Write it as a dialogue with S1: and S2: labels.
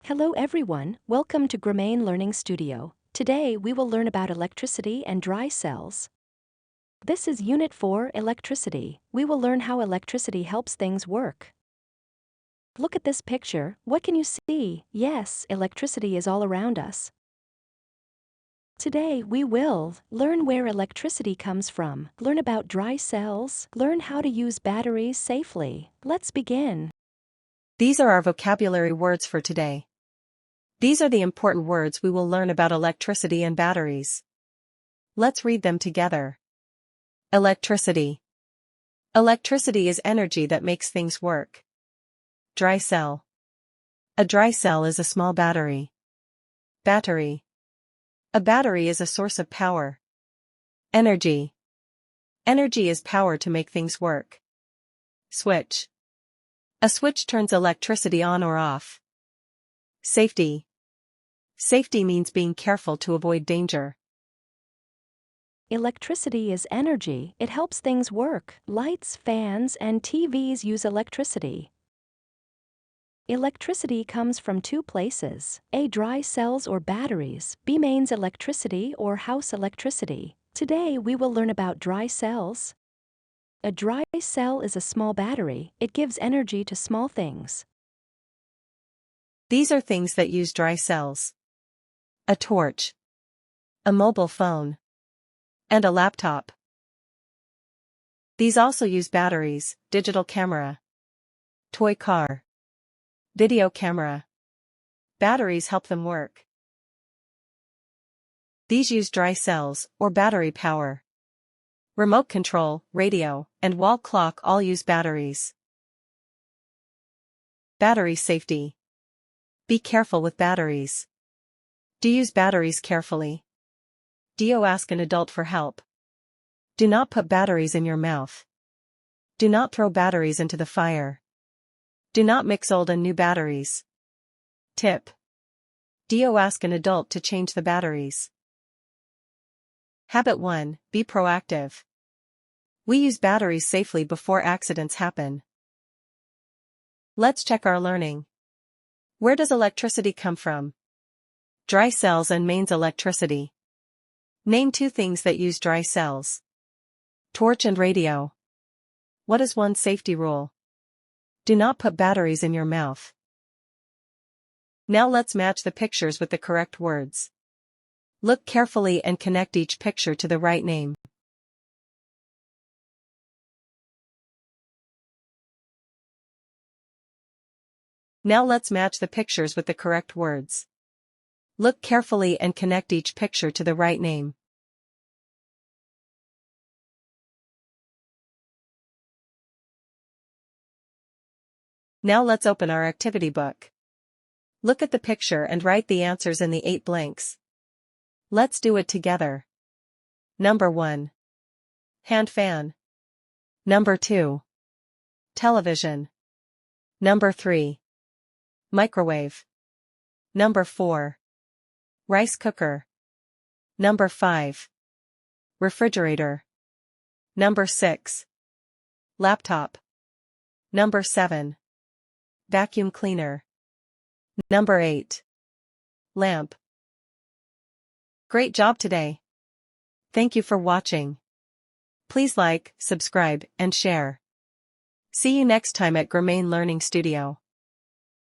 S1: Hello everyone, welcome to Gramaine Learning Studio. Today we will learn about electricity and dry cells. This is Unit 4, Electricity. We will learn how electricity helps things work. Look at this picture, what can you see? Yes, electricity is all around us. Today we will learn where electricity comes from, learn about dry cells, learn how to use batteries safely. Let's begin.
S2: These are our vocabulary words for today. These are the important words we will learn about electricity and batteries. Let's read them together. Electricity. Electricity is energy that makes things work. Dry cell. A dry cell is a small battery. Battery. A battery is a source of power. Energy. Energy is power to make things work. Switch. A switch turns electricity on or off. Safety. Safety means being careful to avoid danger.
S1: Electricity is energy. It helps things work. Lights, fans, and TVs use electricity. Electricity comes from two places: A. Dry cells or batteries, B. Mains electricity or house electricity. Today we will learn about dry cells. A dry cell is a small battery. It gives energy to small things.
S2: These are things that use dry cells. A torch. A mobile phone. And a laptop. These also use batteries: digital camera. Toy car. Video camera. Batteries help them work. These use dry cells, or battery power. Remote control, radio, and wall clock all use batteries. Battery safety. Be careful with batteries. Do use batteries carefully. Do ask an adult for help. Do not put batteries in your mouth. Do not throw batteries into the fire. Do not mix old and new batteries. Tip. Do ask an adult to change the batteries. Habit 1. Be proactive. We use batteries safely before accidents happen. Let's check our learning. Where does electricity come from? Dry cells and mains electricity. Name two things that use dry cells. Torch and radio. What is one safety rule? Do not put batteries in your mouth. Now let's match the pictures with the correct words. Look carefully and connect each picture to the right name. Now let's match the pictures with the correct words. Look carefully and connect each picture to the right name. Now let's open our activity book. Look at the picture and write the answers in the 8 blanks. Let's do it together. Number 1. Hand fan. Number 2. Television. Number 3. Microwave. Number 4. Rice cooker. Number 5. Refrigerator. Number 6. Laptop. Number 7. Vacuum cleaner. Number 8. Lamp. Great job today. Thank you for watching. Please like, subscribe, and share. See you next time at Gramaine Learning Studio.